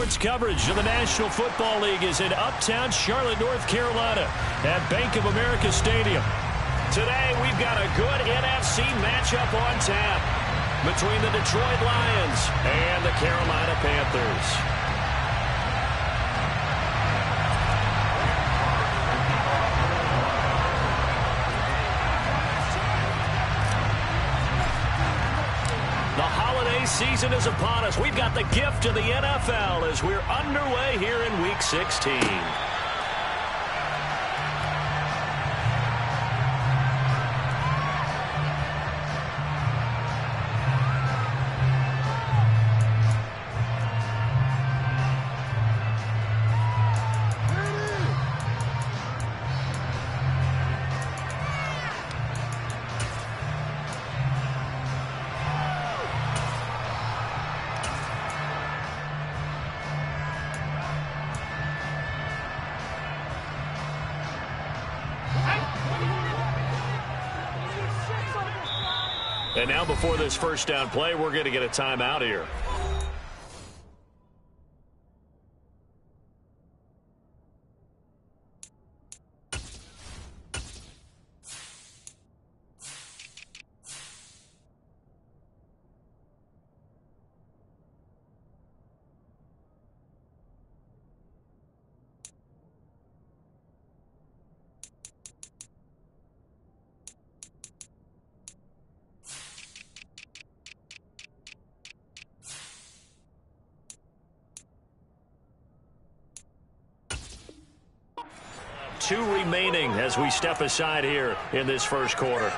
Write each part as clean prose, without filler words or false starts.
sports coverage of the National Football League is in uptown Charlotte, North Carolina at Bank of America Stadium. Today, we've got a good NFC matchup on tap between the Detroit Lions and the Carolina Panthers. The holiday season is upon us. We've got the gift of the NFL as we're underway here in Week 16. And now before this first down play, we're going to get a timeout here. Two remaining as we step aside here in this first quarter.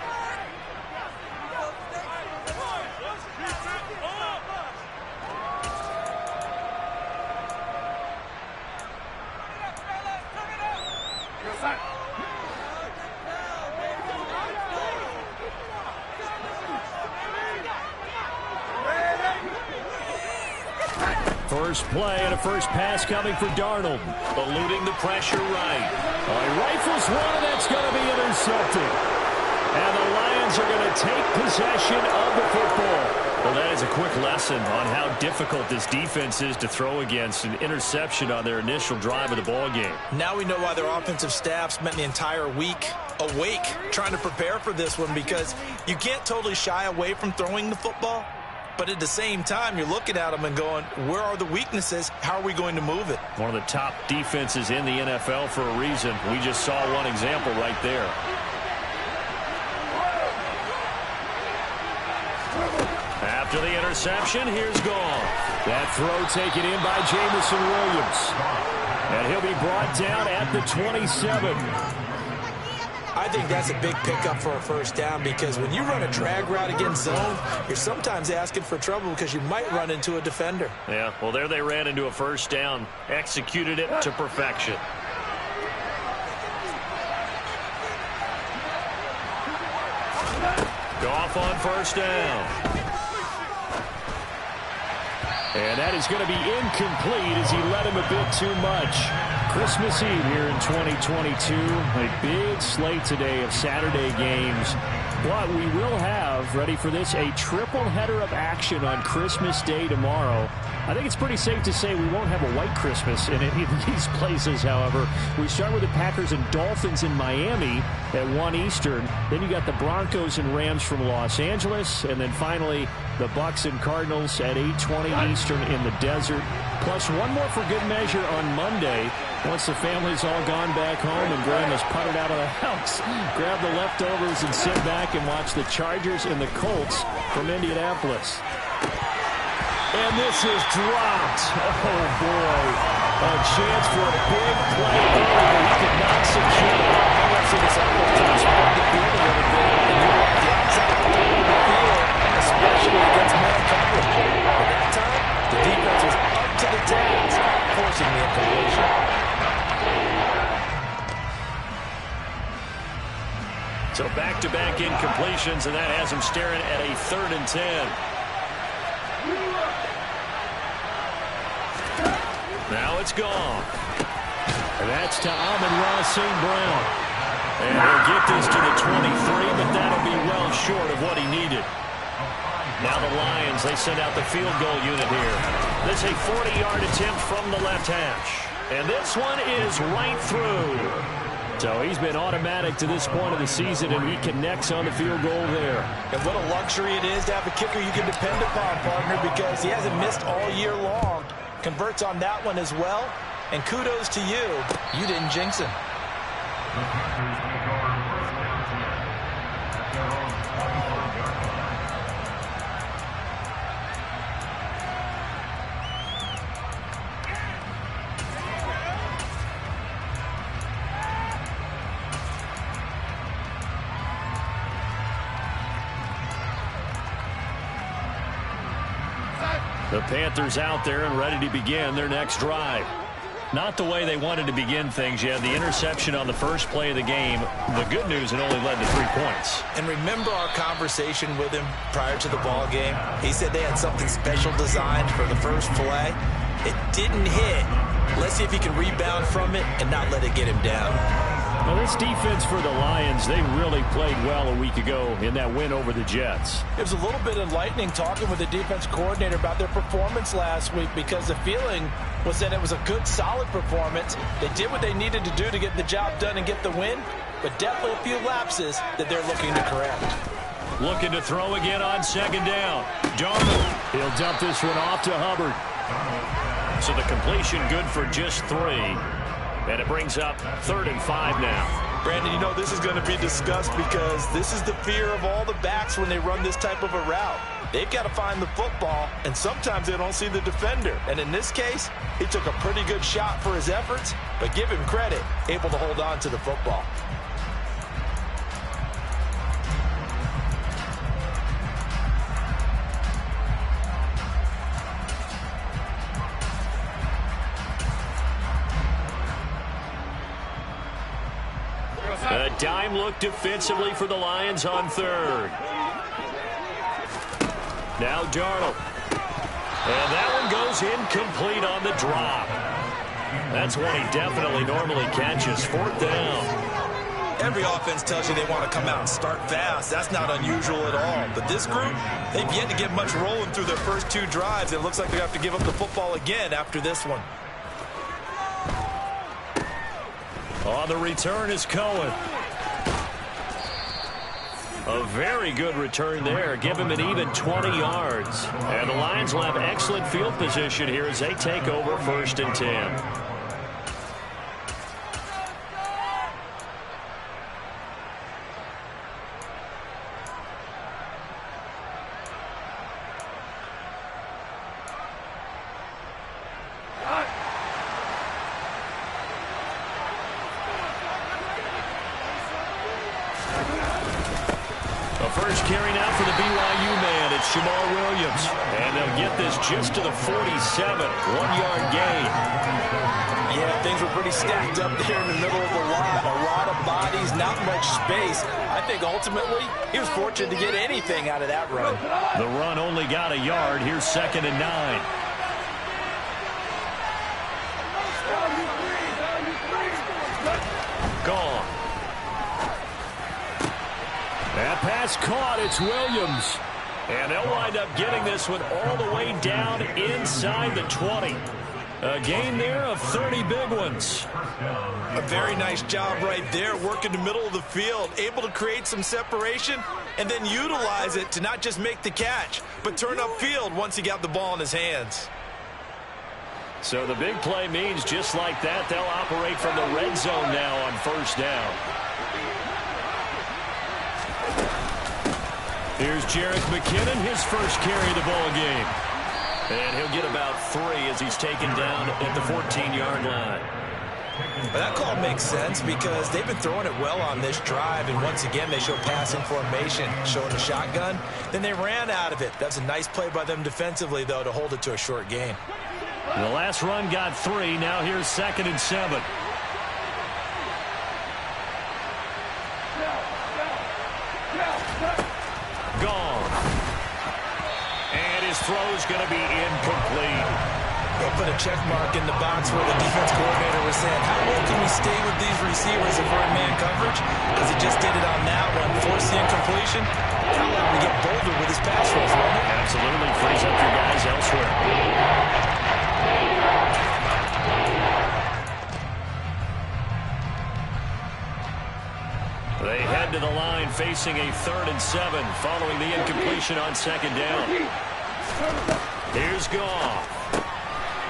First play and a first pass coming for Darnold. Eluding the pressure right. He rifles one, and that's going to be intercepted. And the Lions are going to take possession of the football. Well, that is a quick lesson on how difficult this defense is to throw against. An interception on their initial drive of the ball game. Now we know why their offensive staff spent the entire week awake trying to prepare for this one, because you can't totally shy away from throwing the football. But at the same time, you're looking at them and going, where are the weaknesses? How are we going to move it? One of the top defenses in the NFL for a reason. We just saw one example right there. After the interception, here's Gall. That throw taken in by Jamison Williams. And he'll be brought down at the 27. I think that's a big pickup for a first down, because when you run a drag route against zone, you're sometimes asking for trouble because you might run into a defender. Yeah, well, there they ran into a first down, executed it to perfection. Goff on first down. And that is going to be incomplete as he led him a bit too much. Christmas Eve here in 2022. A big slate today of Saturday games. But we will have, ready for this, a triple header of action on Christmas Day tomorrow. I think it's pretty safe to say we won't have a white Christmas in any of these places, however. We start with the Packers and Dolphins in Miami at 1 Eastern. Then you got the Broncos and Rams from Los Angeles. And then finally, the Bucs and Cardinals at 8:20 Eastern in the desert. Plus one more for good measure on Monday. Once the family's all gone back home and Grandma's puttered out of the house, grab the leftovers and sit back and watch the Chargers and the Colts from Indianapolis. And this is dropped. Oh, boy. A chance for a big play earlier. He could not secure it. I want to see this offense to respond to the field a little bit. And you're on the outside of the field, especially against man coverage. At that time, the defense was up to the task, forcing the incompletion. So back-to-back incompletions, and that has him staring at a 3rd and 10. Now it's gone. And that's to Amon-Ra St. Brown. And he'll get this to the 23, but that'll be well short of what he needed. Now the Lions, they send out the field goal unit here. This is a 40-yard attempt from the left hash. And this one is right through. So he's been automatic to this point of the season, and he connects on the field goal there. And what a luxury it is to have a kicker you can depend upon, partner, because he hasn't missed all year long. Converts on that one as well. And kudos to you. You didn't jinx him. The Panthers out there and ready to begin their next drive. Not the way they wanted to begin things. You had the interception on the first play of the game. The good news, it only led to 3 points. And remember our conversation with him prior to the ball game? He said they had something special designed for the first play. It didn't hit. Let's see if he can rebound from it and not let it get him down. Well, this defense for the Lions, they really played well a week ago in that win over the Jets. It was a little bit enlightening talking with the defense coordinator about their performance last week, because the feeling was that it was a good, solid performance. They did what they needed to do to get the job done and get the win, but definitely a few lapses that they're looking to correct. Looking to throw again on second down. Darnold, he'll dump this one off to Hubbard. So the completion good for just 3. And it brings up 3rd and 5 now. Brandon, you know this is going to be discussed because this is the fear of all the backs when they run this type of a route. They've got to find the football, and sometimes they don't see the defender. And in this case, he took a pretty good shot for his efforts, but give him credit, able to hold on to the football. A dime look defensively for the Lions on 3rd. Now Darnold. And that one goes incomplete on the drop. That's one he definitely normally catches. 4th down. Every offense tells you they want to come out and start fast. That's not unusual at all. But this group, they've yet to get much rolling through their first 2 drives. It looks like they have to give up the football again after this one. On the return is Cohen. A very good return there. Give him an even 20 yards. And the Lions will have excellent field position here as they take over 1st and 10. First carry now for the BYU man. It's Jamal Williams. And they'll get this just to the 47. 1-yard gain. Yeah, things were pretty stacked up there in the middle of the lot. A lot of bodies, not much space. I think ultimately he was fortunate to get anything out of that run. The run only got a yard. Here's 2nd and 9. Gone. That pass caught. It's Williams. And they'll wind up getting this one all the way down inside the 20. A gain there of 30 big ones. A very nice job right there, working the middle of the field, able to create some separation and then utilize it to not just make the catch, but turn upfield once he got the ball in his hands. So the big play means just like that, they'll operate from the red zone now on 1st down. Here's Jerick McKinnon, his first carry of the ball game. And he'll get about 3 as he's taken down at the 14-yard line. Well, that call makes sense because they've been throwing it well on this drive, and once again they show passing formation, showing the shotgun. Then they ran out of it. That's a nice play by them defensively, though, to hold it to a short gain. The last run got 3. Now here's 2nd and 7. Gone. And his throw's going to be incomplete. They'll put a check mark in the box where the defense coordinator was saying, how well can we stay with these receivers if we're in man coverage? Because he just did it on that one. Forced the incompletion. Now allowed him to get bolder with his pass rush, wasn't it? Absolutely frees up your guys elsewhere. They head to the line facing a 3rd and 7 following the incompletion on 2nd down. Here's Goff.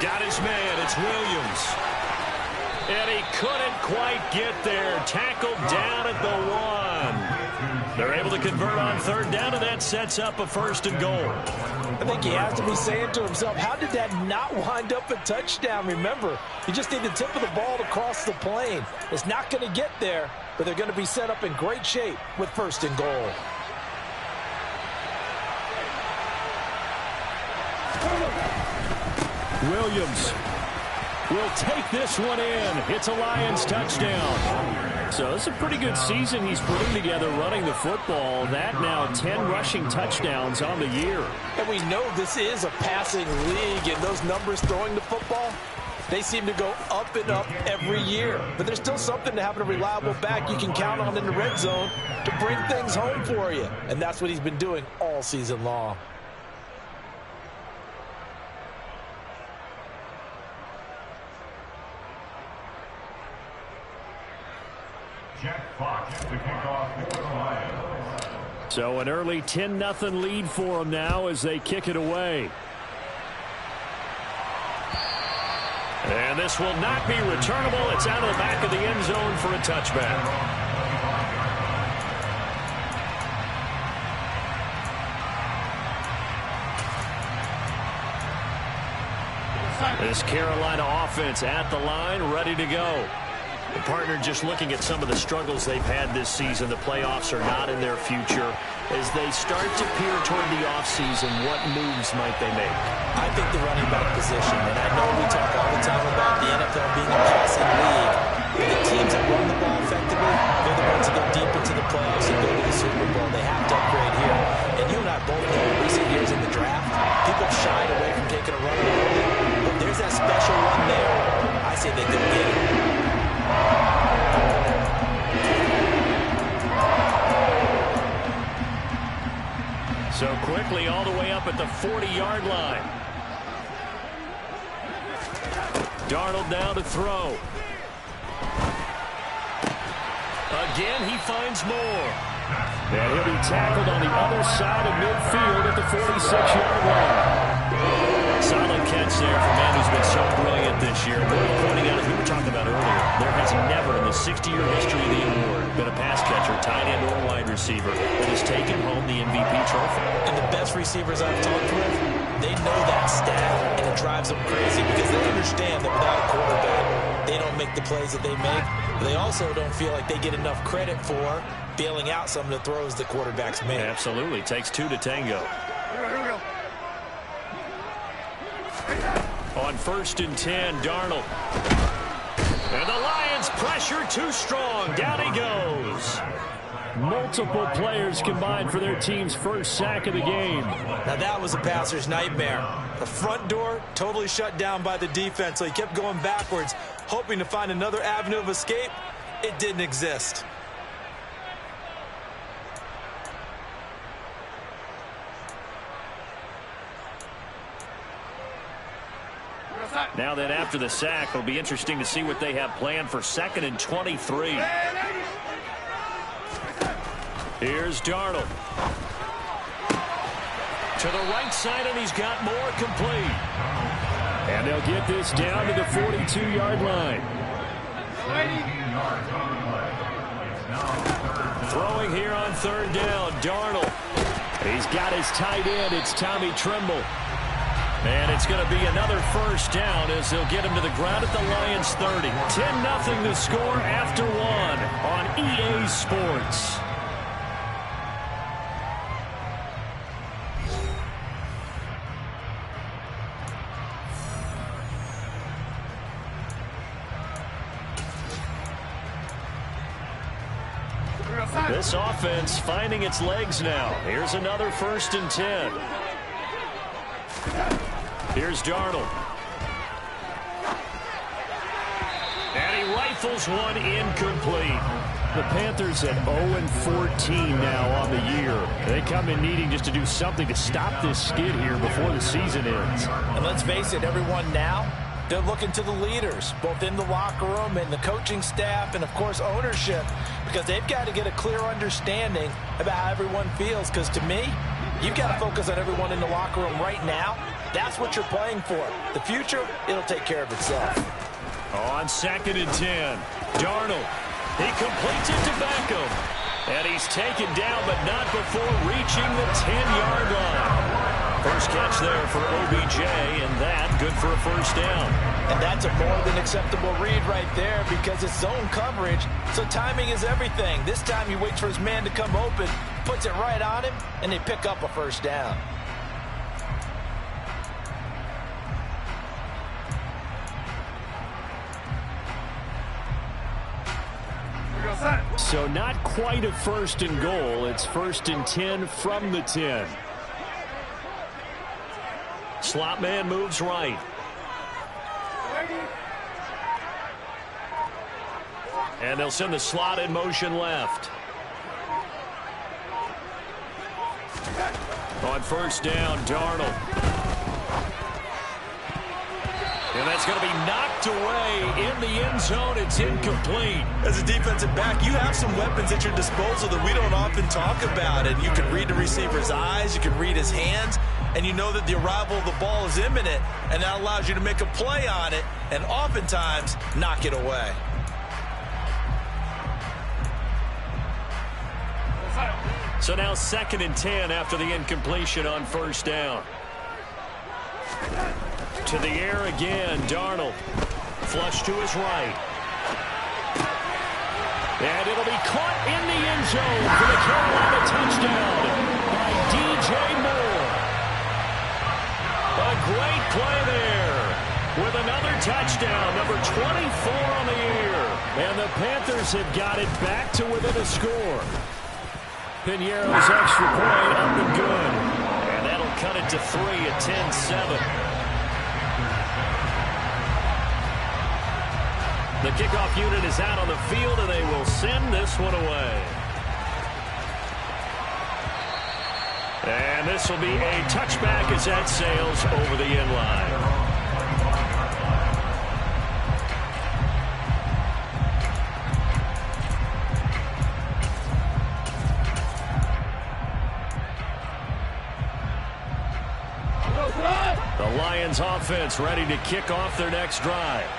Got his man. It's Williams. And he couldn't quite get there. Tackled down at the 1. They're able to convert on 3rd down, and that sets up a 1st and goal. I think he has to be saying to himself, how did that not wind up a touchdown? Remember, you just need the tip of the ball to cross the plane. It's not going to get there, but they're going to be set up in great shape with 1st and goal. Williams will take this one in. It's a Lions touchdown. So it's a pretty good season he's putting together running the football. That now 10 rushing touchdowns on the year. And we know this is a passing league, and those numbers throwing the football, they seem to go up and up every year. But there's still something to having a reliable back you can count on in the red zone to bring things home for you. And that's what he's been doing all season long. So an early 10-0 lead for them now as they kick it away. And this will not be returnable. It's out of the back of the end zone for a touchback. This Carolina offense at the line, ready to go. The partner just looking at some of the struggles they've had this season. The playoffs are not in their future. As they start to peer toward the offseason, what moves might they make? I think the running back position, and I know we talk all the time about the NFL being a passing league, but the teams that run the ball effectively, they're the ones that go deep into the playoffs and go to the Super Bowl. They have to upgrade here. And you and I both know in recent years in the draft, people shied away from taking a runner early. But there's that special one there. I say they go get it. So quickly all the way up at the 40-yard line. Darnold down to throw. Again, he finds more. And he'll be tackled on the other side of midfield at the 46-yard line. Solid catch there for a man who's been so brilliant this year. Worth pointing out, as we were talking about earlier, there has never in the 60-year history of the award been a pass catcher, tight end, or wide receiver that has taken home the MVP trophy. And the best receivers I've talked with, they know that stat, and it drives them crazy because they understand that without a quarterback, they don't make the plays that they make. But they also don't feel like they get enough credit for bailing out some of the throws the quarterbacks make. Absolutely. Takes two to tango. On 1st and 10, Darnold. And the Lions pressure too strong. Down he goes. Multiple players combined for their team's first sack of the game. Now that was a passer's nightmare. The front door totally shut down by the defense, so he kept going backwards, hoping to find another avenue of escape. It didn't exist. Now that after the sack, it'll be interesting to see what they have planned for 2nd and 23. Here's Darnold. To the right side, and he's got more complete. And they'll get this down to the 42-yard line. Throwing here on 3rd down, Darnold. He's got his tight end. It's Tommy Tremble. And it's going to be another first down as they'll get him to the ground at the Lions 30. 10-0 the score after one on EA Sports. This offense finding its legs now. Here's another 1st and 10. Here's Darnold. And he rifles one incomplete. The Panthers at 0-14 now on the year. They come in needing just to do something to stop this skid here before the season ends. And let's face it, everyone now, they're looking to the leaders, both in the locker room and the coaching staff and, of course, ownership, because they've got to get a clear understanding about how everyone feels. Because to me, you've got to focus on everyone in the locker room right now. That's what you're playing for. The future, it'll take care of itself. On 2nd and 10, Darnold. He completes it to Beckham. And he's taken down, but not before reaching the 10-yard line. First catch there for OBJ, and that good for a first down. And that's a more than acceptable read right there because it's zone coverage, so timing is everything. This time he waits for his man to come open, puts it right on him, and they pick up a first down. So not quite a 1st and goal. It's 1st and 10 from the 10. Slot man moves right. And they'll send the slot in motion left. On 1st down, Darnold. And that's going to be knocked away in the end zone. It's incomplete. As a defensive back, you have some weapons at your disposal that we don't often talk about. And you can read the receiver's eyes, you can read his hands, and you know that the arrival of the ball is imminent, and that allows you to make a play on it and oftentimes knock it away. So now 2nd and 10 after the incompletion on 1st down. To the air again, Darnold. Flush to his right. And it'll be caught in the end zone for the Carolina touchdown by DJ Moore. A great play there with another touchdown, number 24 on the year. And the Panthers have got it back to within a score. Piñeiro's extra point up and good. And that'll cut it to 3 at 10-7. The kickoff unit is out on the field, and they will send this one away. And this will be a touchback as that sails over the end line. The Lions offense ready to kick off their next drive.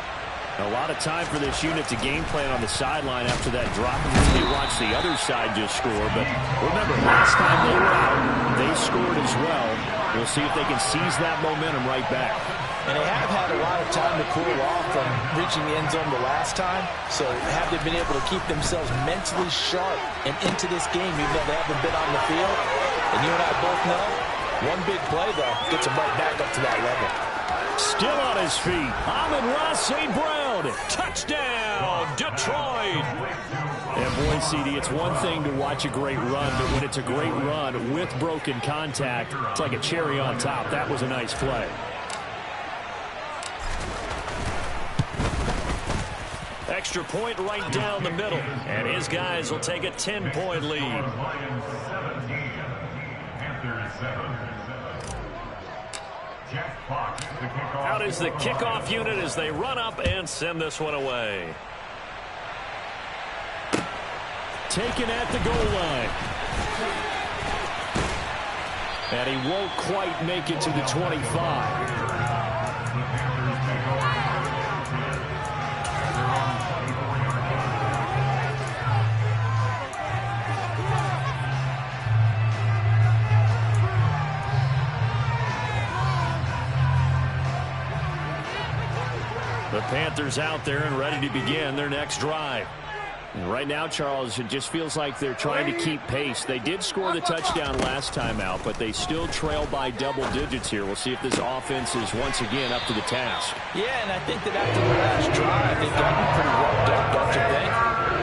A lot of time for this unit to game plan on the sideline after that drop. They watched the other side just score, but remember, last time they were out, they scored as well. We'll see if they can seize that momentum right back. And they have had a lot of time to cool off from reaching the end zone the last time, so have they been able to keep themselves mentally sharp and into this game, even though they haven't been on the field? And you and I both know, one big play, though, gets them right back up to that level. Still on his feet, Amon-Ra St. Brown. Touchdown, Detroit. And boy, CD, it's one thing to watch a great run, but when it's a great run with broken contact, it's like a cherry on top. That was a nice play. Extra point right down the middle, and his guys will take a 10-point lead. Out is the kickoff unit as they run up and send this one away. Taken at the goal line. And he won't quite make it to the 25. The Panthers out there and ready to begin their next drive. And right now, Charles, it just feels like they're trying to keep pace. They did score the touchdown last time out, but they still trail by double digits here. We'll see if this offense is once again up to the task. Yeah, and I think that after the last drive, they've gotten pretty worked up, don't you think?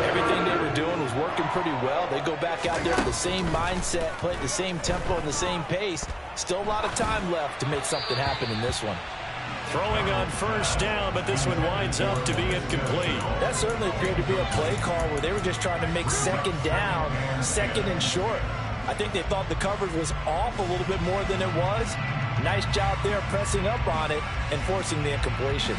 Everything they were doing was working pretty well. They go back out there with the same mindset, play at the same tempo and the same pace. Still a lot of time left to make something happen in this one. Throwing on first down, but this one winds up to be incomplete. That certainly appeared to be a play call where they were just trying to make second down, second and short. I think they thought the coverage was off a little bit more than it was. Nice job there pressing up on it and forcing the incompletion.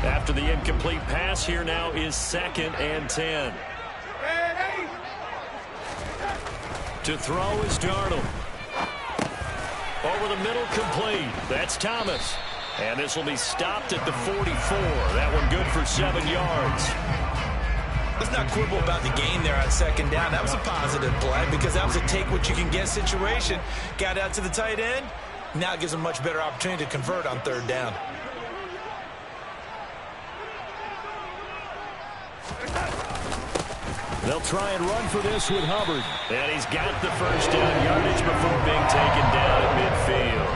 After the incomplete pass, here now is 2nd and 10. To throw is Darnold. Over the middle, complete. That's Thomas. And this will be stopped at the 44. That one good for 7 yards. Let's not quibble about the gain there on second down. That was a positive play because that was a take-what-you-can-get situation. Got out to the tight end. Now it gives them a much better opportunity to convert on third down. They'll try and run for this with Hubbard. And he's got the first down yardage before being taken down at midfield.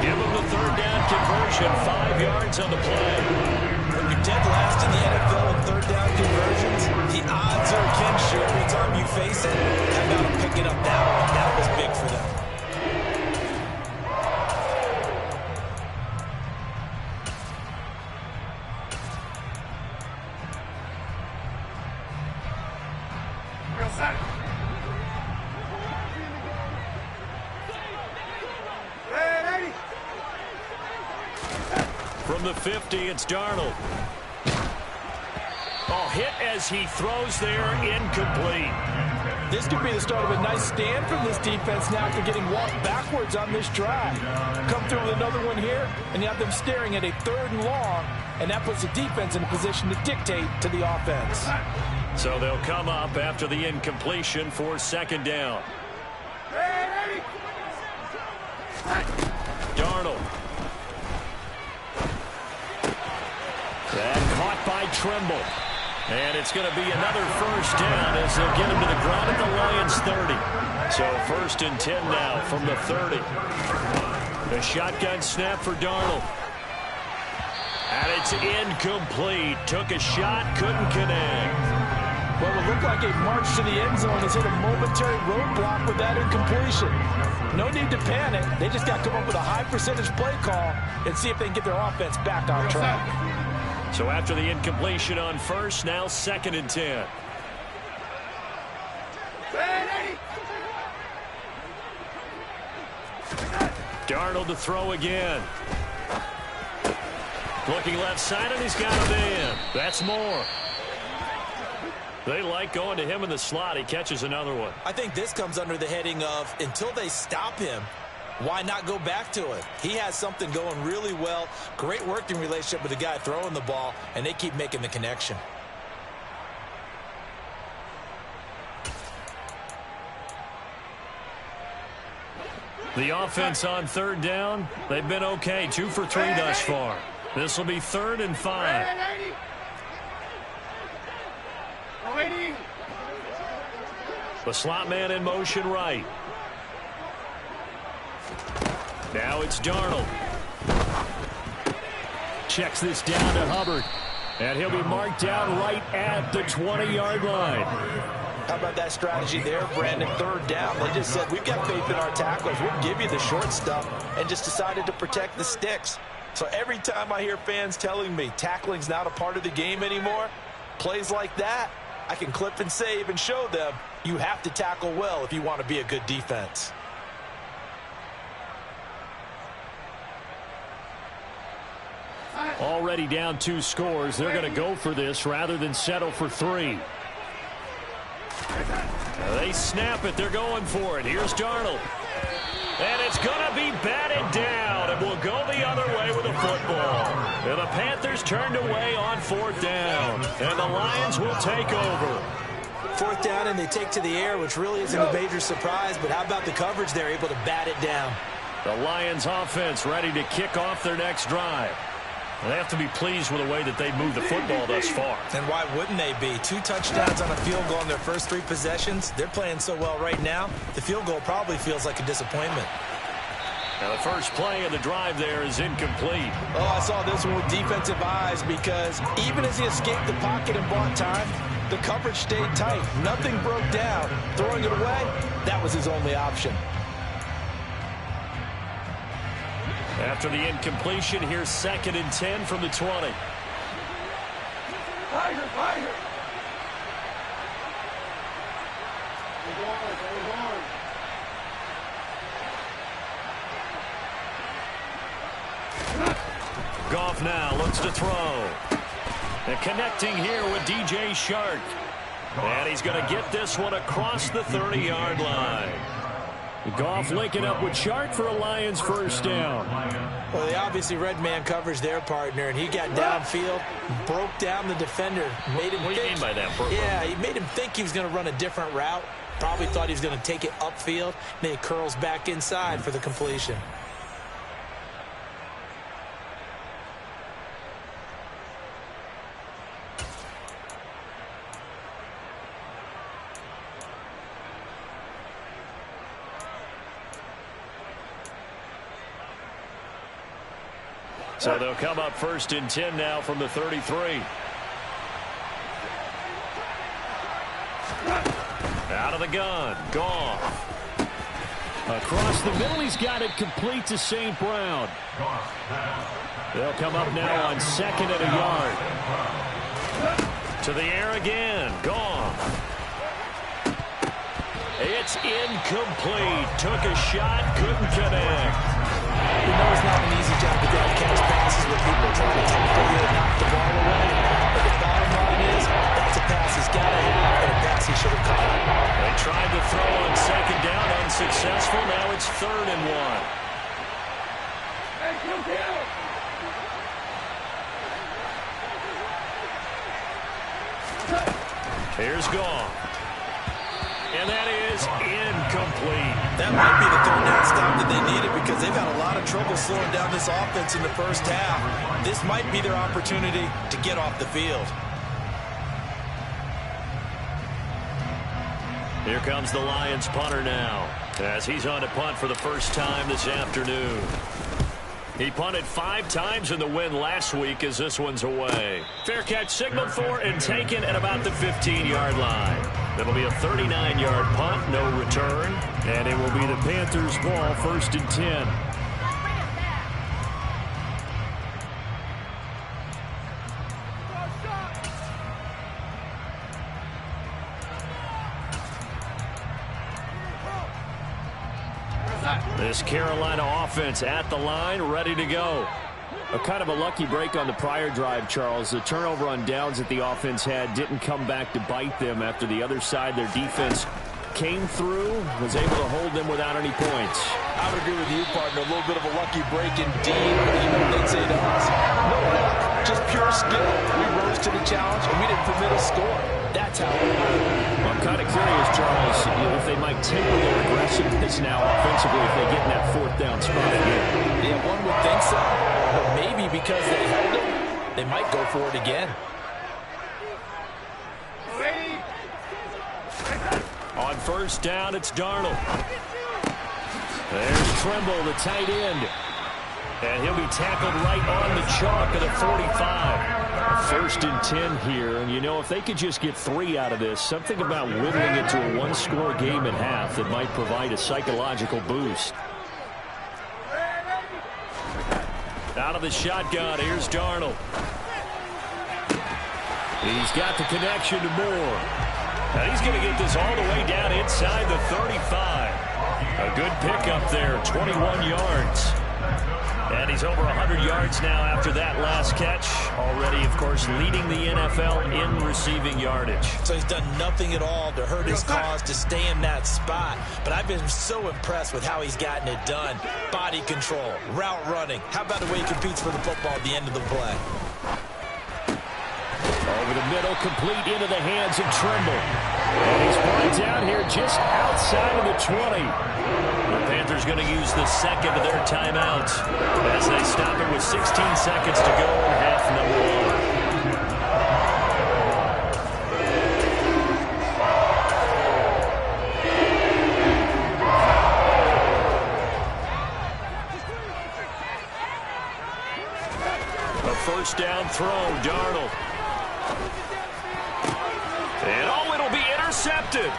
Give him the third down conversion, 5 yards on the play. When you're dead last in the NFL in third down conversions, the odds are against you every time you face it. How about him picking up that one? That was big for them. From the 50, it's Darnold. Oh, hit as he throws there, incomplete. This could be the start of a nice stand from this defense now after getting walked backwards on this drive. Come through with another one here, and you have them staring at a 3rd and long, and that puts the defense in a position to dictate to the offense. So they'll come up after the incompletion for 2nd down. Darnold. And caught by Trimble. And it's going to be another first down as they'll get him to the ground at the Lions 30. So 1st and 10 now from the 30. The shotgun snap for Darnold. And it's incomplete. Took a shot, couldn't connect. Well, it looked like a march to the end zone has hit a momentary roadblock with that incompletion. No need to panic. They just got to come up with a high percentage play call and see if they can get their offense back on track. So after the incompletion on first, now 2nd and 10. Darnold to throw again. Looking left side, and he's got a man. That's more. They like going to him in the slot. He catches another one. I think this comes under the heading of until they stop him, why not go back to it? He has something going really well. Great working relationship with the guy throwing the ball, and they keep making the connection. The offense on 3rd down, they've been okay. 2 for 3 thus far. This will be 3rd and 5. The slot man in motion right. Now it's Darnold. Checks this down to Hubbard. And he'll be marked down right at the 20-yard line. How about that strategy there, Brandon? 3rd down. They just said, we've got faith in our tacklers. We'll give you the short stuff, and just decided to protect the sticks. So every time I hear fans telling me tackling's not a part of the game anymore, plays like that, I can clip and save and show them you have to tackle well if you want to be a good defense. Already down 2 scores. They're going to go for this rather than settle for 3. They snap it. They're going for it. Here's Darnold. And it's going to be batted down. And will go the other way with a football. And the Panthers turned away on 4th down. And the Lions will take over. 4th down, and they take to the air, which really isn't a major surprise. But how about the coverage? They're able to bat it down. The Lions offense ready to kick off their next drive. They have to be pleased with the way that they've moved the football thus far. And why wouldn't they be? 2 touchdowns on a field goal in their first 3 possessions. They're playing so well right now, the field goal probably feels like a disappointment. Now the first play of the drive there is incomplete. Oh, I saw this one with defensive eyes because even as he escaped the pocket and bought time, the coverage stayed tight. Nothing broke down. Throwing it away, that was his only option. After the incompletion, here's 2nd and 10 from the 20. Goff now looks to throw. And connecting here with DJ Shark. And he's going to get this one across the 30-yard line. Goff linking up with Shark for a Lions first down. Well, they obviously read man coverage their partner, and he got downfield, broke down the defender, made him What do you mean by that, Burke? Yeah, he made him think he was going to run a different route. Probably thought he was going to take it upfield. Then he curls back inside for the completion. So they'll come up 1st and 10 now from the 33. Out of the gun. Goff. Across the middle, he's got it complete to St. Brown. They'll come up now on 2nd and a yard. To the air again. Goff. It's incomplete. Took a shot, couldn't connect. You know it's not an easy job to grab catch passes where people are trying to tackle you and knock the ball away. But the bottom line is, that's a pass he's got to have and a pass he should have caught. They tried to throw on 2nd down, unsuccessful. Now it's 3rd and 1. Here's Goff. And that is incomplete. That might be the 3rd down stop that they needed because they've had a lot of trouble slowing down this offense in the first half. This might be their opportunity to get off the field. Here comes the Lions punter now as he's on to punt for the first time this afternoon. He punted 5 times in the win last week as this one's away. Fair catch signaled for and taken at about the 15-yard line. It'll be a 39-yard punt, no return, and it will be the Panthers' ball, 1st and 10. This Carolina offense at the line, ready to go. A kind of a lucky break on the prior drive, Charles. The turnover on downs that the offense had didn't come back to bite them after the other side. Their defense came through, was able to hold them without any points. I would agree with you, partner. A little bit of a lucky break indeed. You know what they'd say to us? No luck, just pure skill. We rose to the challenge, and we didn't permit a score. That's how it went. I'm kind of curious, Charles, if they might temper their aggressiveness now offensively if they get in that 4th down spot again. Yeah, one would think so. But maybe because they held it, they might go for it again. On 1st down, it's Darnold. There's Trimble, the tight end. And he'll be tackled right on the chalk of the 45. 1st and 10 here. And, you know, if they could just get 3 out of this, something about whittling it to a 1-score game at half that might provide a psychological boost. Out of the shotgun, here's Darnold. He's got the connection to Moore. And he's going to get this all the way down inside the 35. A good pickup there, 21 yards. And he's over 100 yards now after that last catch. Already, of course, leading the NFL in receiving yardage. So he's done nothing at all to hurt his cause to stay in that spot. But I've been so impressed with how he's gotten it done. Body control, route running. How about the way he competes for the football at the end of the play? Over the middle, complete into the hands of Trimble. And he's brought down here just outside of the 20. The Panthers going to use the 2nd of their timeouts as they stop it with 16 seconds to go in half number 1. throw, Darnold. And oh, it'll be intercepted.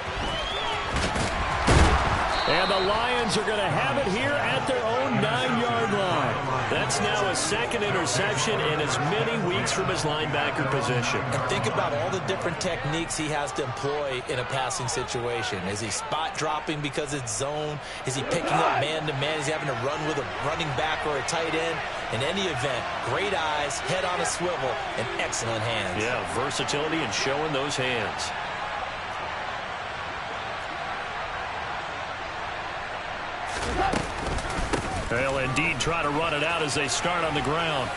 And the Lions are going to have it here at their own 9-yard line. That's now a second interception in as many weeks from his linebacker position. And think about all the different techniques he has to employ in a passing situation. Is he spot dropping because it's zone? Is he picking up man-to-man? Is he having to run with a running back or a tight end? In any event, great eyes, head on a swivel, and excellent hands. Yeah, versatility and showing those hands. They'll indeed try to run it out as they start on the ground.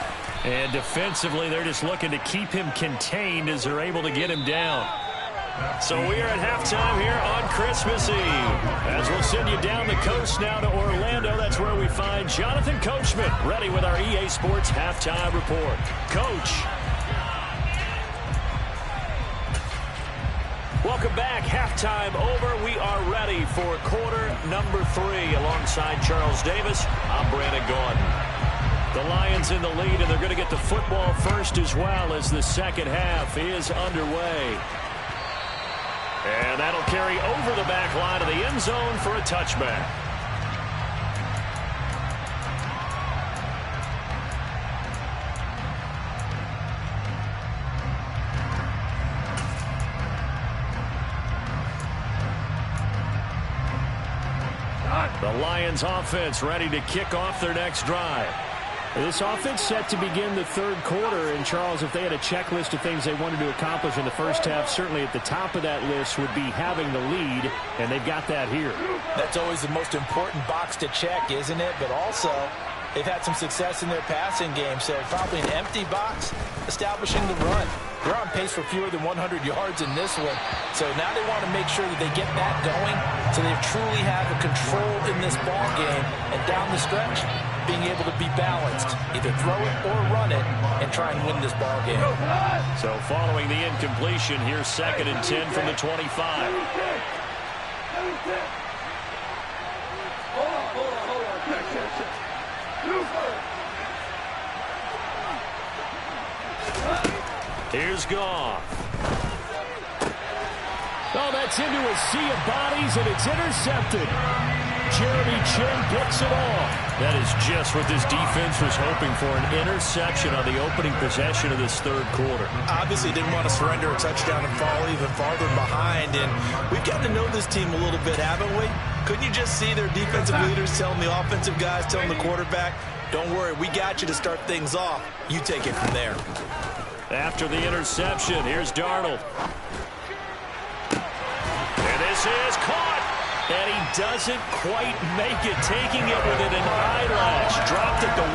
And defensively, they're just looking to keep him contained as they're able to get him down. So we are at halftime here on Christmas Eve. As we'll send you down the coast now to Orlando, that's where we find Jonathan Coachman ready with our EA Sports Halftime Report. Coach. Welcome back. Halftime over. We are ready for quarter number 3. Alongside Charles Davis, I'm Brandon Gaudin. The Lions in the lead, and they're going to get the football first as well as the second half is underway. And that'll carry over the back line of the end zone for a touchback. The Lions offense ready to kick off their next drive. This offense set to begin the third quarter. And, Charles, if they had a checklist of things they wanted to accomplish in the first half, certainly at the top of that list would be having the lead, and they've got that here. That's always the most important box to check, isn't it? But also, they've had some success in their passing game, so probably an empty box establishing the run. They're on pace for fewer than 100 yards in this one, so now they want to make sure that they get that going so they truly have a control in this ball game, and down the stretch, being able to be balanced, either throw it or run it, and try and win this ball game. So following the incompletion, here's 2nd and 10 from the 25. Here's Goff. Oh, that's into a sea of bodies, and it's intercepted. Jeremy Chin picks it off. That is just what this defense was hoping for, an interception on the opening possession of this third quarter. Obviously didn't want to surrender a touchdown and fall even farther behind, and we've gotten to know this team a little bit, haven't we? Couldn't you just see their defensive leaders telling the offensive guys, telling the quarterback, don't worry, we got you to start things off. You take it from there. After the interception, here's Darnold. And this is caught. And he doesn't quite make it, taking it within an eyelash. Dropped at the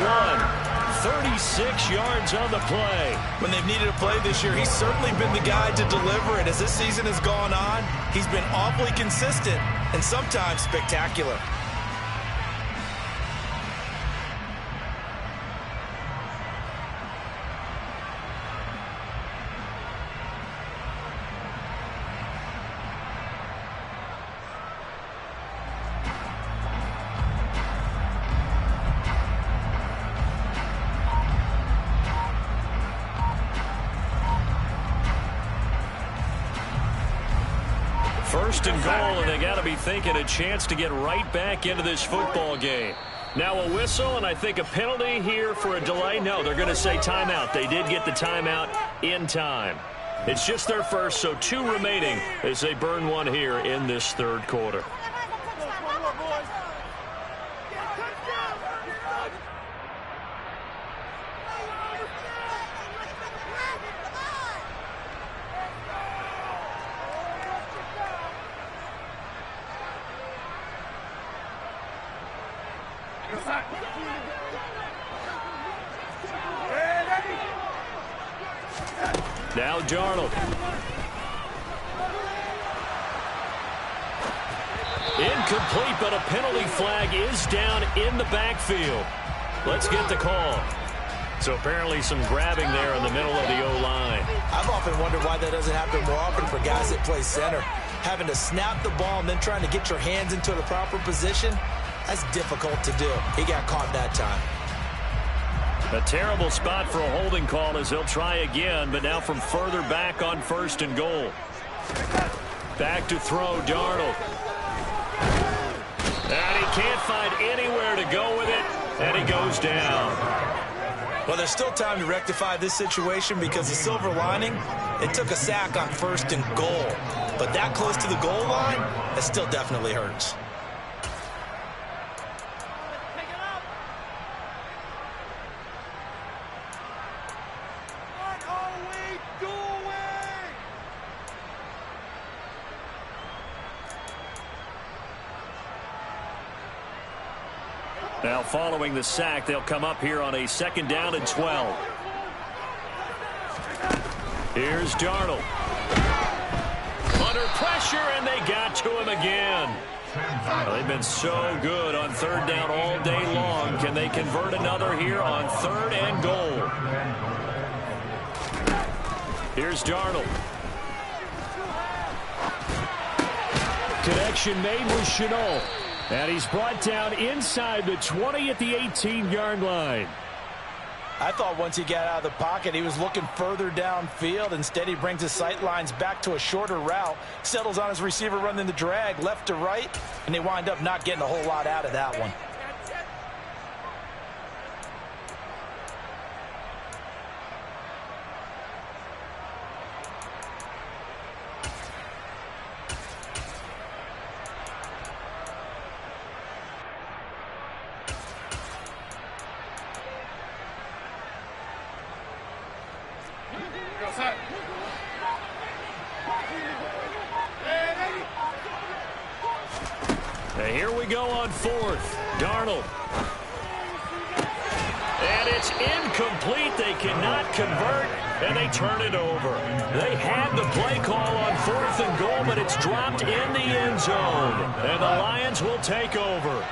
1. 36 yards on the play. When they've needed a play this year, he's certainly been the guy to deliver it. As this season has gone on, he's been awfully consistent and sometimes spectacular. First and goal, and they got to be thinking a chance to get right back into this football game. Now a whistle, and I think a penalty here for a delay. No, they're going to say timeout. They did get the timeout in time. It's just their first, so 2 remaining as they burn one here in this third quarter. Now Darnold. Incomplete, but a penalty flag is down in the backfield. Let's get the call. So apparently some grabbing there in the middle of the O-line. I've often wondered why that doesn't happen more often for guys that play center. Having to snap the ball and then trying to get your hands into the proper position, that's difficult to do. He got caught that time. A terrible spot for a holding call as he'll try again, but now from further back on 1st and goal. Back to throw, Darnold. And he can't find anywhere to go with it, and he goes down. Well, there's still time to rectify this situation because the silver lining, it took a sack on 1st and goal. But that close to the goal line, it still definitely hurts. Now following the sack, they'll come up here on a 2nd down and 12. Here's Darnold. Under pressure, and they got to him again. Well, they've been so good on 3rd down all day long. Can they convert another here on 3rd and goal? Here's Darnold. Connection made with Chenault. And he's brought down inside the 20 at the 18-yard line. I thought once he got out of the pocket, he was looking further downfield. Instead, he brings his sight lines back to a shorter route, settles on his receiver running the drag left to right, and they wind up not getting a whole lot out of that one. And here we go on 4th. Darnold. And it's incomplete. They cannot convert, and they turn it over. They had the play call on 4th and goal, but it's dropped in the end zone. And the Lions will take over.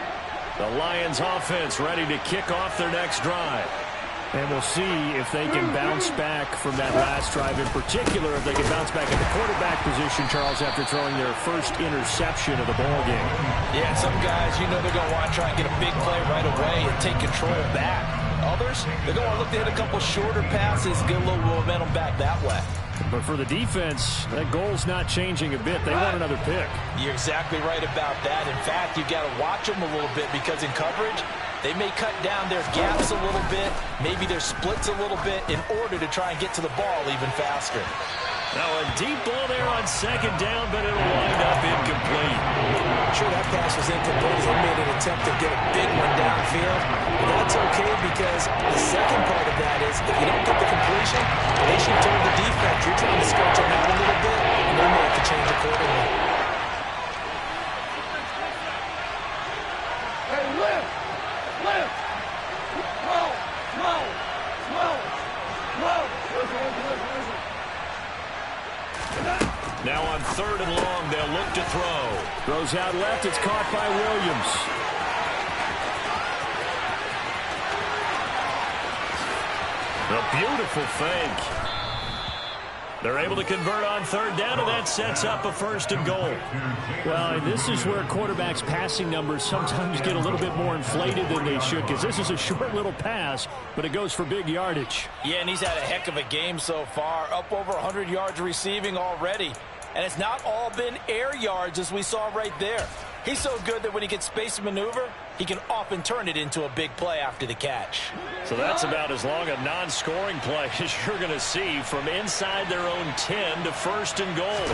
The Lions offense ready to kick off their next drive. And we'll see if they can bounce back from that last drive. In particular, if they can bounce back at the quarterback position, Charles, after throwing their first interception of the ballgame. Yeah, some guys, you know they're going to want to try and get a big play right away and take control back. Others, they're going to look to hit a couple shorter passes, get a little momentum back that way. But for the defense, that goal's not changing a bit. They want another pick. You're exactly right about that. In fact, you've got to watch them a little bit because in coverage, they may cut down their gaps a little bit, maybe their splits a little bit in order to try and get to the ball even faster. Now a deep ball there on 2nd down, but it'll wind up incomplete. Sure, that pass was incomplete. They made an attempt to get a big one downfield. But that's okay because the second part of that is if you don't get the completion, they should tell the defense you're trying to stretch them out a little bit, and they may have to change accordingly. Hey, lift! Lift! Slow! Slow! Slow! Slow! Listen. Now on 3rd and long, they'll look to throw. Throws out left. It's caught by Williams. A beautiful fake. They're able to convert on 3rd down, and that sets up a 1st and goal. Well, and this is where quarterbacks' passing numbers sometimes get a little bit more inflated than they should, because this is a short little pass, but it goes for big yardage. Yeah, and he's had a heck of a game so far, up over 100 yards receiving already. And it's not all been air yards, as we saw right there. He's so good that when he gets space to maneuver, he can often turn it into a big play after the catch. So that's about as long a non-scoring play as you're going to see from inside their own 10 to 1st and goal.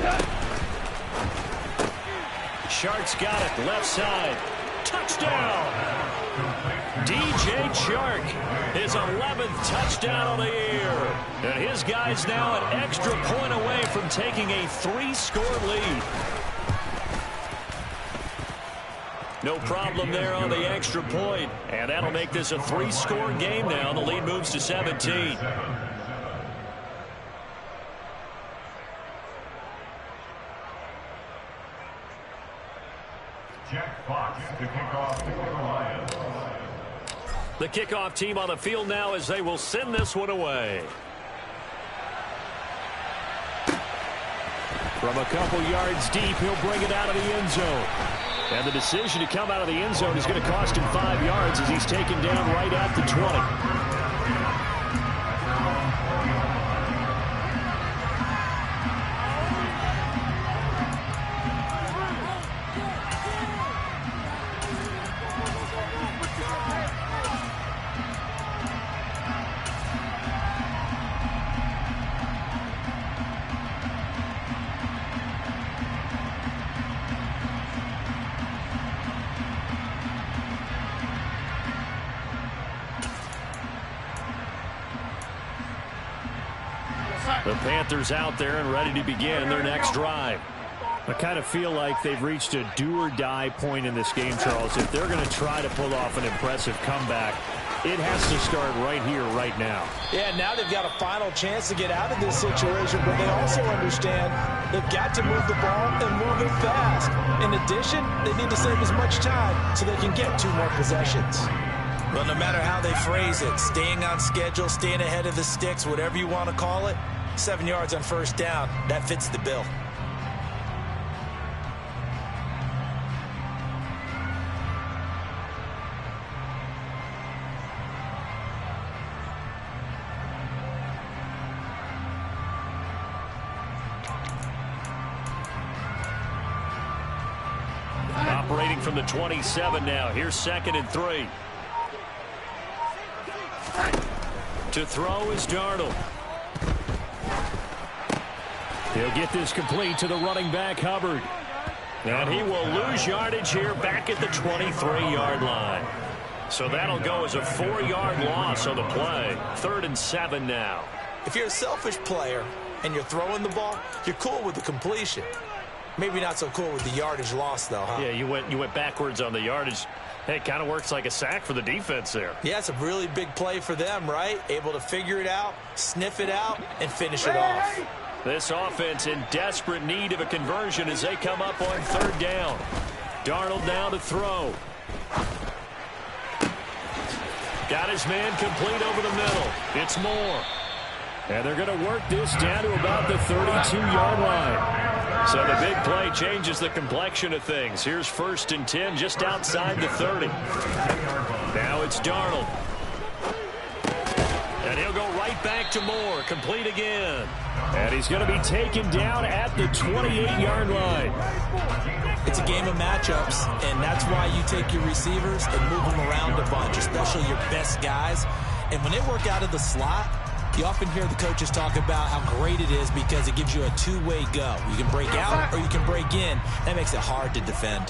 Chark's got it, left side. Touchdown! DJ Chark, his 11th touchdown on the year. And his guy's now an extra point away from taking a 3-score lead. No problem there on the extra point. And that'll make this a 3-score game now. The lead moves to 17. Jack Fox to kick off for the Lions. The kickoff team on the field now as they will send this one away. From a couple yards deep, he'll bring it out of the end zone. And the decision to come out of the end zone is going to cost him 5 yards as he's taken down right at the 20. The Panthers out there and ready to begin their next drive. I kind of feel like they've reached a do-or-die point in this game, Charles. If they're going to try to pull off an impressive comeback, it has to start right here, right now. Yeah, now they've got a final chance to get out of this situation, but they also understand they've got to move the ball and move it fast. In addition, they need to save as much time so they can get 2 more possessions. Well, no matter how they phrase it, staying on schedule, staying ahead of the sticks, whatever you want to call it, 7 yards on first down, that fits the bill. Operating from the 27 now. Here's 2nd and 3. To throw is Darnold. He'll get this complete to the running back, Hubbard. And he will lose yardage here back at the 23-yard line. So that'll go as a 4-yard loss on the play. 3rd and 7 now. If you're a selfish player and you're throwing the ball, you're cool with the completion. Maybe not so cool with the yardage loss, though, huh? Yeah, you went backwards on the yardage. Hey, it kind of works like a sack for the defense there. Yeah, it's a really big play for them, right? Able to figure it out, sniff it out, and finish it off. This offense in desperate need of a conversion as they come up on 3rd down. Darnold now to throw. Got his man complete over the middle. It's Moore. And they're going to work this down to about the 32-yard line. So the big play changes the complexion of things. Here's 1st and 10 just outside the 30. Now it's Darnold. And he'll go right back to Moore. Complete again. And he's going to be taken down at the 28-yard line. It's a game of matchups, and that's why you take your receivers and move them around a bunch, especially your best guys. And when they work out of the slot, you often hear the coaches talk about how great it is because it gives you a 2-way go. You can break out or you can break in. That makes it hard to defend.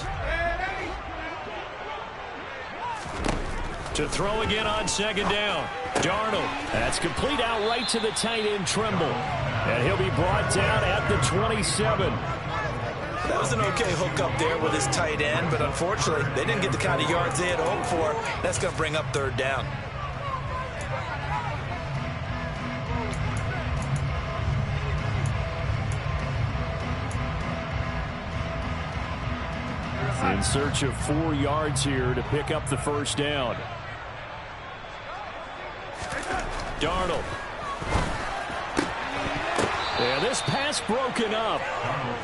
To throw again on 2nd down. Darnold. That's complete out right to the tight end, Trimble. And he'll be brought down at the 27. That was an okay hook up there with his tight end, but unfortunately, they didn't get the kind of yards they had hoped for. That's going to bring up 3rd down. In search of 4 yards here to pick up the 1st down. Darnold. Yeah, this pass broken up.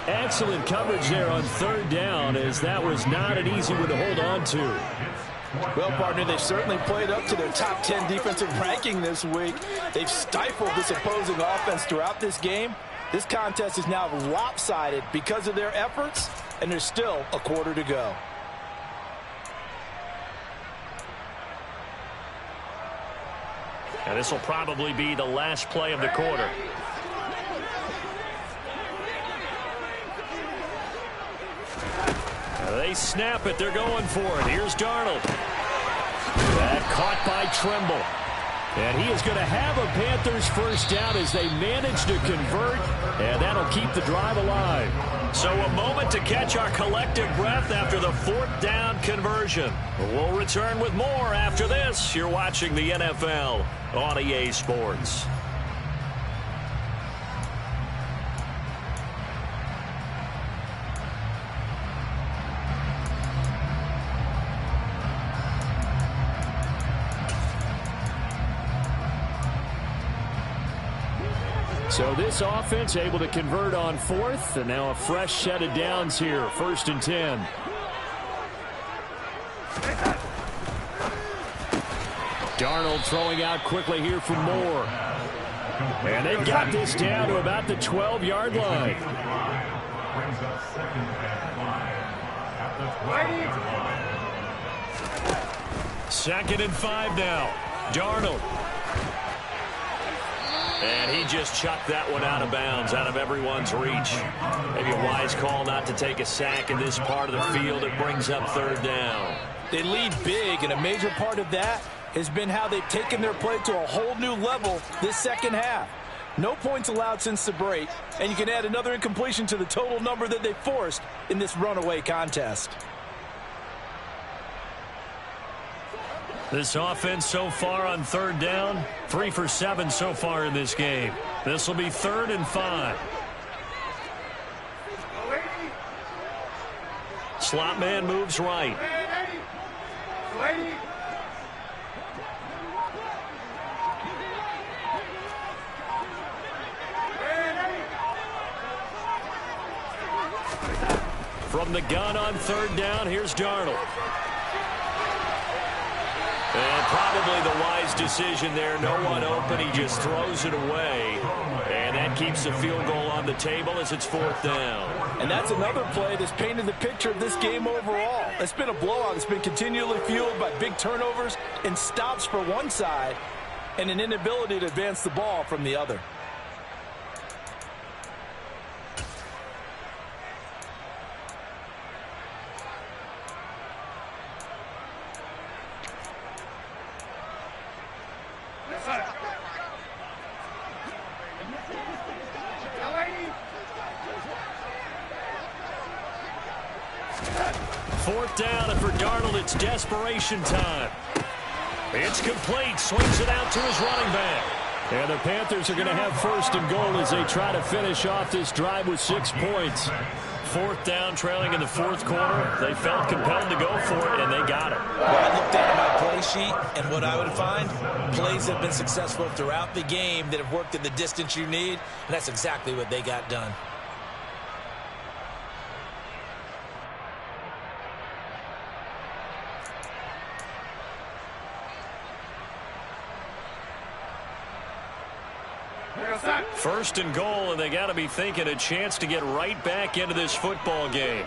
Excellent coverage there on 3rd down, as that was not an easy one to hold on to. Well, partner, they've certainly played up to their top 10 defensive ranking this week. They've stifled this opposing offense throughout this game. This contest is now lopsided because of their efforts, and there's still a quarter to go. And this will probably be the last play of the quarter. They snap it. They're going for it. Here's Darnold. That caught by Trimble. And he is going to have a Panthers 1st down as they manage to convert. And that'll keep the drive alive. So a moment to catch our collective breath after the 4th down conversion. We'll return with more after this. You're watching the NFL on EA Sports. So this offense able to convert on 4th, and now a fresh set of downs here, 1st and 10. Darnold throwing out quickly here for Moore. And they've got this down to about the 12-yard line. Brings up 2nd and 5 at the 12-yard line. 2nd and 5 now. Darnold. And he just chucked that one out of bounds, out of everyone's reach. Maybe a wise call not to take a sack in this part of the field. It brings up 3rd down. They lead big, and a major part of that has been how they've taken their play to a whole new level this second half. No points allowed since the break, and you can add another incompletion to the total number that they forced in this runaway contest. This offense so far on 3rd down, 3 for 7 so far in this game. This will be 3rd and 5. Slot man moves right. From the gun on 3rd down, here's Darnold. And probably the wise decision there. No one open. He just throws it away. And that keeps the field goal on the table as it's 4th down. And that's another play that's painted the picture of this game overall. It's been a blowout. It's been continually fueled by big turnovers and stops for one side and an inability to advance the ball from the other. Fourth down, and for Darnold, it's desperation time. It's complete. Swings it out to his running back. And the Panthers are going to have 1st and goal as they try to finish off this drive with 6 points. 4th down, trailing in the 4th quarter. They felt compelled to go for it, and they got it. Well, I looked at my play sheet, and what I would find, plays have been successful throughout the game that have worked in the distance you need, and that's exactly what they got done. First and goal, and they got to be thinking a chance to get right back into this football game.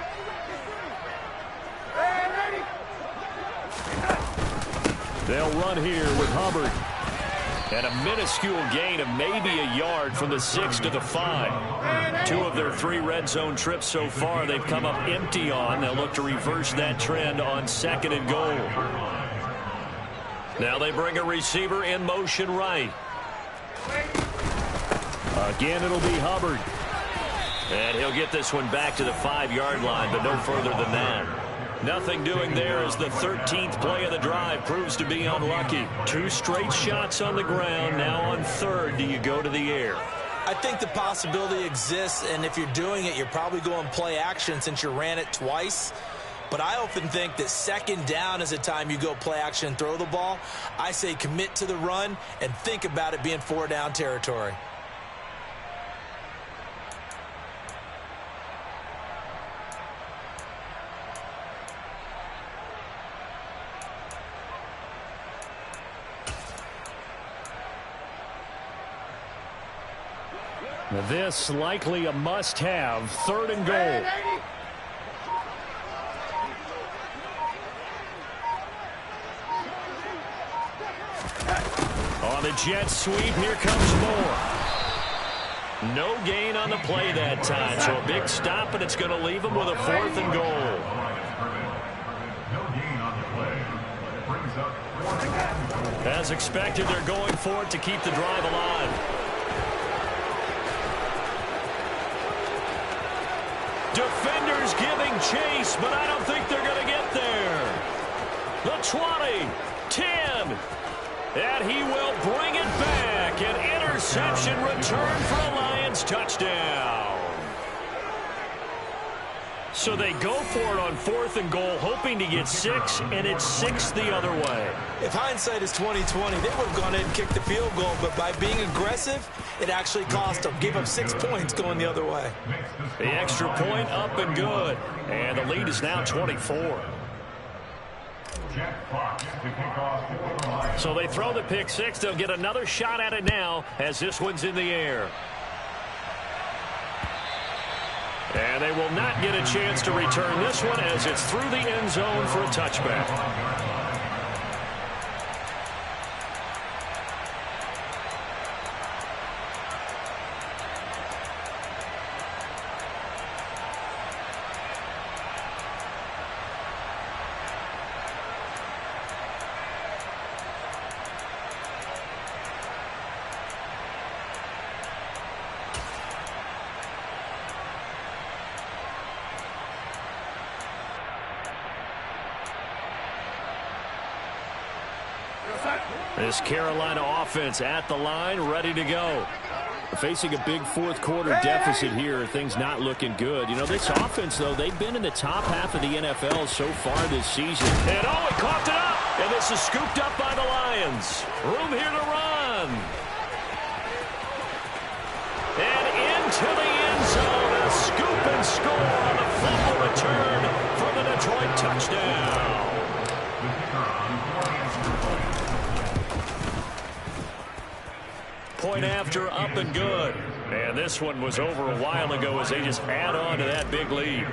They'll run here with Hubbard. And a minuscule gain of maybe a yard from the 6 to the 5. 2 of their 3 red zone trips so far they've come up empty on. They'll look to reverse that trend on 2nd and goal. Now they bring a receiver in motion right. Again, it'll be Hubbard. And he'll get this one back to the 5-yard line, but no further than that. Nothing doing there as the 13th play of the drive proves to be unlucky. 2 straight shots on the ground. Now on 3rd, do you go to the air? I think the possibility exists, and if you're doing it, you're probably going play action since you ran it twice. But I often think that 2nd down is the time you go play action and throw the ball. I say commit to the run and think about it being 4-down territory. This likely a must-have. 3rd and goal. On the jet sweep, here comes Moore. No gain on the play that time, so a big stop, and it's going to leave him with a 4th and goal. No gain on the play. Brings up 4th. As expected, they're going for it to keep the drive alive. Defenders giving chase, but I don't think they're going to get there. The 20, 10, and he will bring it back. An interception return for a Lions touchdown. So they go for it on 4th and goal, hoping to get 6, and it's 6 the other way. If hindsight is 20/20, they would have gone ahead and kicked the field goal, but by being aggressive, it actually cost them. Gave up 6 points going the other way. The extra point up and good, and the lead is now 24. So they throw the pick six. They'll get another shot at it now as this one's in the air. And they will not get a chance to return this one as it's through the end zone for a touchback. This Carolina offense at the line, ready to go. Facing a big fourth quarter deficit here, things not looking good. You know, this offense, though, they've been in the top half of the NFL so far this season. And oh, it coughed it up! And this is scooped up by the Lions. Room here to run. And into the end zone, a scoop and score on the fumble return for the Detroit touchdown. Point after, up and good. And this one was over a while ago as they just add on to that big lead.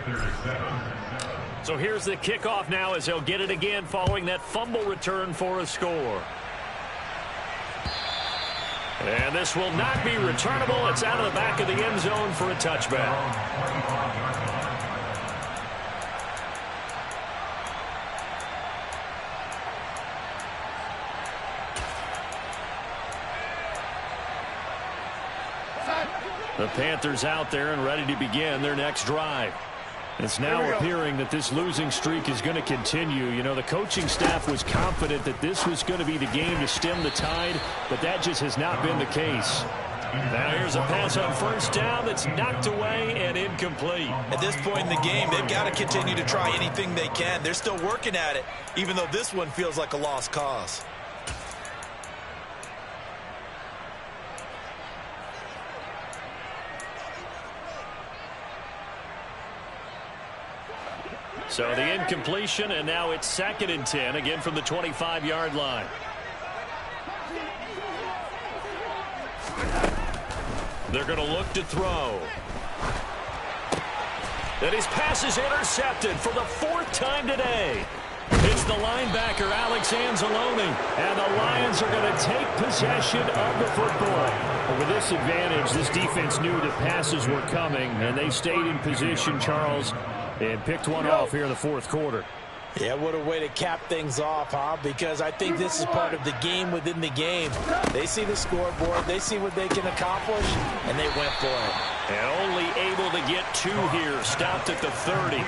So here's the kickoff now as they'll get it again following that fumble return for a score. And this will not be returnable. It's out of the back of the end zone for a touchback. The Panthers out there and ready to begin their next drive. It's now appearing that this losing streak is going to continue. You know, the coaching staff was confident that this was going to be the game to stem the tide, but that just has not been the case. Now here's a pass on first down that's knocked away and incomplete. At this point in the game, they've got to continue to try anything they can. They're still working at it, even though this one feels like a lost cause. So the incompletion, and now it's 2nd and 10, again from the 25-yard line. They're going to look to throw. And his pass is intercepted for the 4th time today. It's the linebacker, Alex Anzalone, and the Lions are going to take possession of the football. With this advantage, this defense knew that passes were coming, and they stayed in position, Charles, and picked one off here in the 4th quarter. Yeah, what a way to cap things off, huh? Because I think this is part of the game within the game. They see the scoreboard, they see what they can accomplish, and they went for it. And only able to get 2 here, stopped at the 30.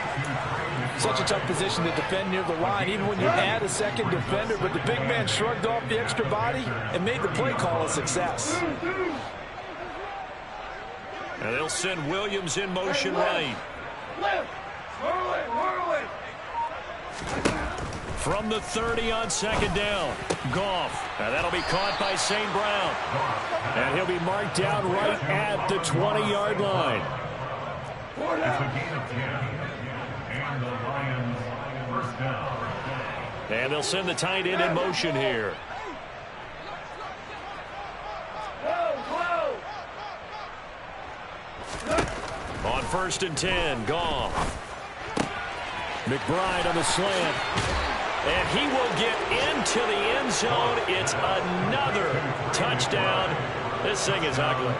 Such a tough position to defend near the line, even when you add a second defender, but the big man shrugged off the extra body and made the play call a success. And they'll send Williams in motion right. From the 30 on 2nd down, Goff. And that'll be caught by St. Brown. And he'll be marked down right at the 20-yard line. And the Lions first down. And they'll send the tight end in motion here. On 1st and 10, Goff. McBride on the slant. And he will get into the end zone. It's another touchdown. This thing is ugly.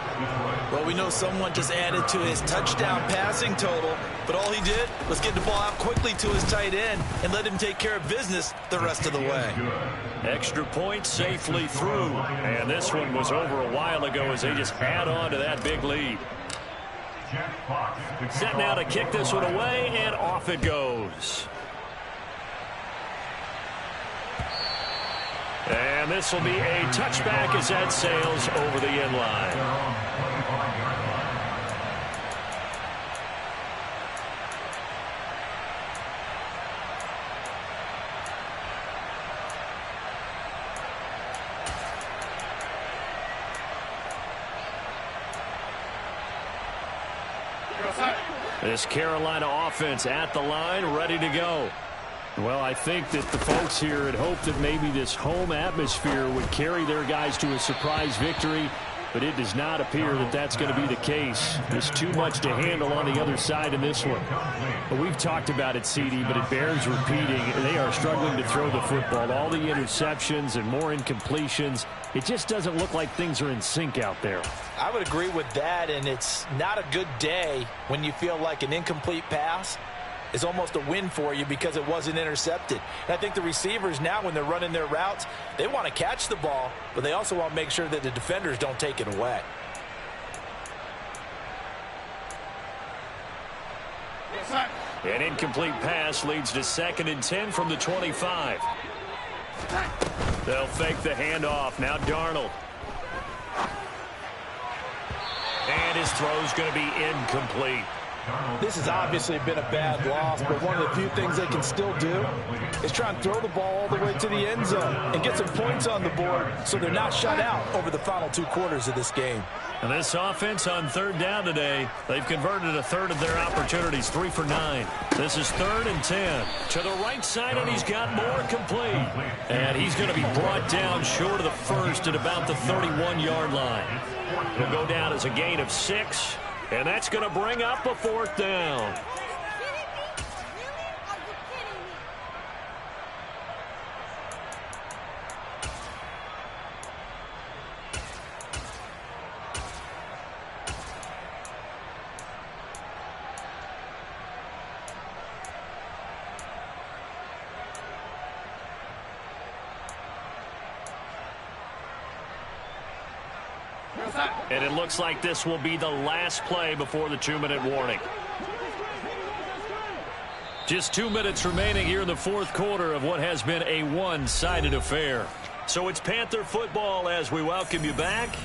Well, we know someone just added to his touchdown passing total, but all he did was get the ball out quickly to his tight end and let him take care of business the rest of the way. Extra point safely through. And this one was over a while ago as they just add on to that big lead. Set now to kick this one away, and off it goes. And this will be a touchback as that sails over the end line. This Carolina offense at the line, ready to go. Well, I think that the folks here had hoped that maybe this home atmosphere would carry their guys to a surprise victory, but it does not appear that that's going to be the case. There's too much to handle on the other side in this one. But we've talked about it, CD, but it bears repeating. They are struggling to throw the football. All the interceptions and more incompletions. It just doesn't look like things are in sync out there. I would agree with that, and it's not a good day when you feel like an incomplete pass is almost a win for you because it wasn't intercepted. And I think the receivers now, when they're running their routes, they want to catch the ball, but they also want to make sure that the defenders don't take it away. An incomplete pass leads to 2nd and 10 from the 25. They'll fake the handoff. Now Darnold. And his throw's going to be incomplete. This has obviously been a bad loss, but one of the few things they can still do is try and throw the ball all the way to the end zone and get some points on the board so they're not shut out over the final 2 quarters of this game. And this offense on 3rd down today, they've converted a third of their opportunities, 3 for 9. This is 3rd and 10. To the right side, and he's got more complete. And he's going to be brought down short of the first at about the 31-yard line. It'll go down as a gain of 6. And that's going to bring up a 4th down. And it looks like this will be the last play before the 2-minute warning. Just 2 minutes remaining here in the 4th quarter of what has been a one-sided affair. So it's Panther football as we welcome you back.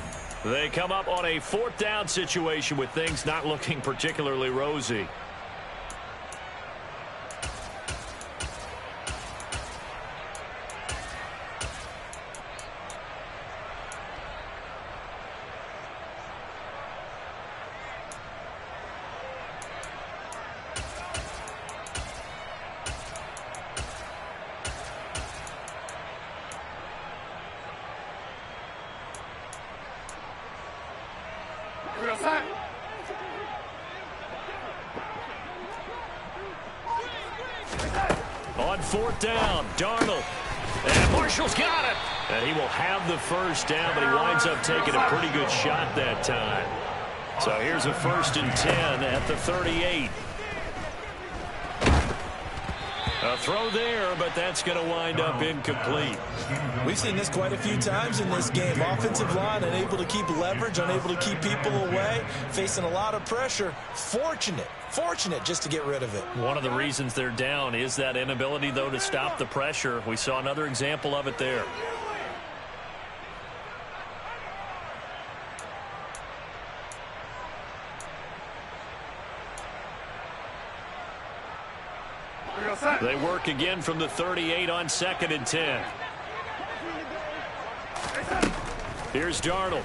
They come up on a 4th down situation with things not looking particularly rosy. On 4th down, Darnold. And Marshall's got it. And he will have the first down, but he winds up taking a pretty good shot that time. So here's a 1st and 10 at the 38. A throw there, but that's going to wind up incomplete. We've seen this quite a few times in this game. Offensive line unable to keep leverage, unable to keep people away, facing a lot of pressure. Fortunate just to get rid of it. One of the reasons they're down is that inability, though, to stop the pressure. We saw another example of it there. They work again from the 38 on 2nd and 10. Here's Darnold.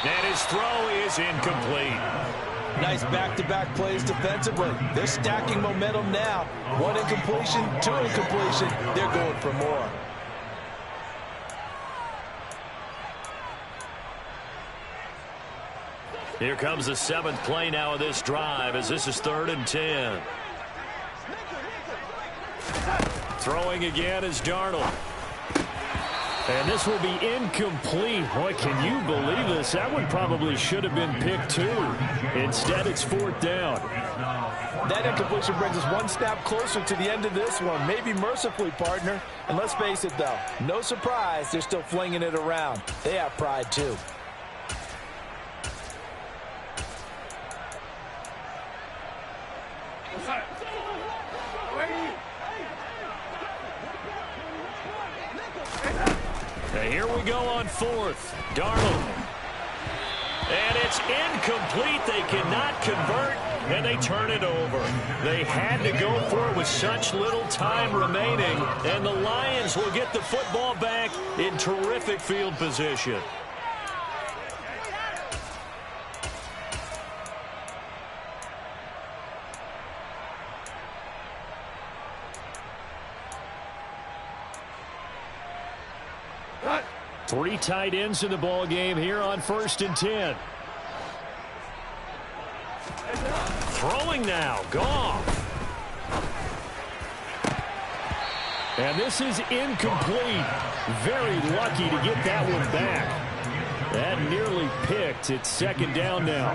And his throw is incomplete. Nice back-to-back plays defensively. They're stacking momentum now. 1 incompletion, 2 incompletion. They're going for more. Here comes the 7th play now of this drive as this is 3rd and 10. Throwing again is Darnold. And this will be incomplete. Boy, can you believe this? That one probably should have been picked too. Instead, it's 4th down. That incompletion brings us 1 step closer to the end of this one. Maybe mercifully, partner. And let's face it, though, no surprise, they're still flinging it around. They have pride, too. And here we go on 4th. Darnold. And it's incomplete. They cannot convert, and they turn it over. They had to go for it with such little time remaining, and the Lions will get the football back in terrific field position. Three tight ends in the ball game here on 1st and 10. Throwing now, Goff. And this is incomplete. Very lucky to get that one back. That nearly picked. It's 2nd down now.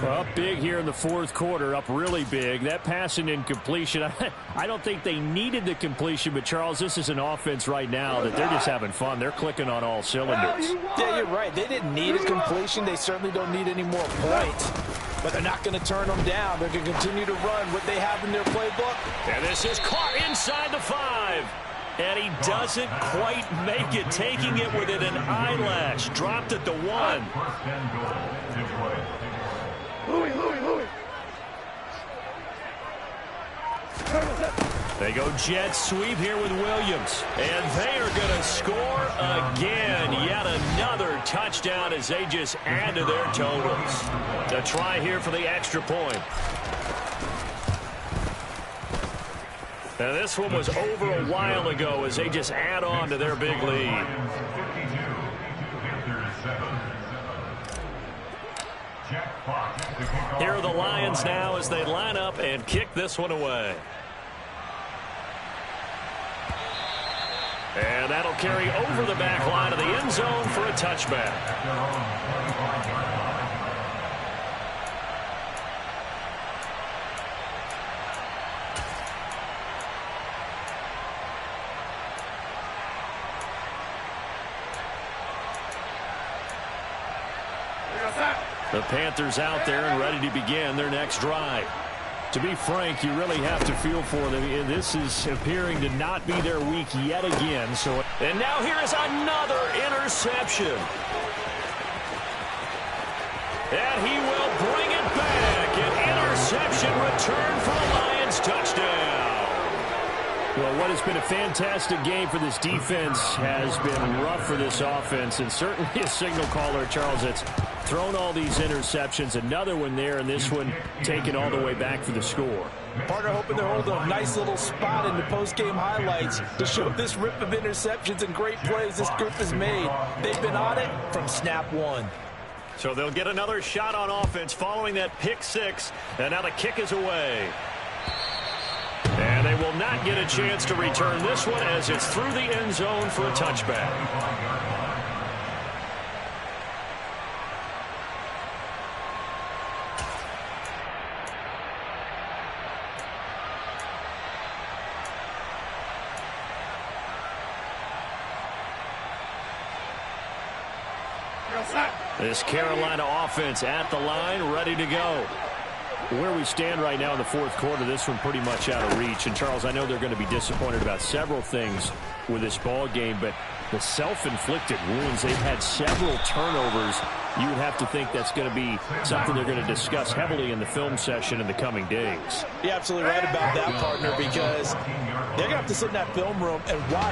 Up big here in the 4th quarter, up really big. That pass and incompletion, I don't think they needed the completion, but Charles, this is an offense right now that they're just having fun. They're clicking on all cylinders. Yeah, you're right. They didn't need a completion. They certainly don't need any more points. But they're not going to turn them down. They're going to continue to run what they have in their playbook. And this is caught inside the 5. And he doesn't quite make it, taking it within an eyelash. Dropped at the 1. Louis. They go jet sweep here with Williams. And they are going to score again. Yet another touchdown as they just add to their totals. A try here for the extra point. Now this one was over a while ago as they just add on to their big lead. Here are the Lions now as they line up and kick this one away. And that'll carry over the back line of the end zone for a touchback. The Panthers out there and ready to begin their next drive. To be frank, you really have to feel for them. This is appearing to not be their week yet again. And now here is another interception. And he will bring it back. An interception return for the Lions touchdown. Well, what has been a fantastic game for this defense has been rough for this offense, and certainly a signal caller, Charles, that's thrown all these interceptions. Another one there, and this one taken all the way back for the score. Partner hoping to hold a nice little spot in the post-game highlights to show this rip of interceptions and great plays this group has made. They've been on it from snap 1. So they'll get another shot on offense following that pick 6, and now the kick is away. And they will not get a chance to return this one as it's through the end zone for a touchback. This Carolina offense at the line, ready to go. Where we stand right now in the 4th quarter, this one pretty much out of reach. And, Charles, I know they're going to be disappointed about several things with this ball game, but the self-inflicted wounds, they've had several turnovers. You would have to think that's going to be something they're going to discuss heavily in the film session in the coming days. You're absolutely right about that, partner, because they're going to have to sit in that film room and watch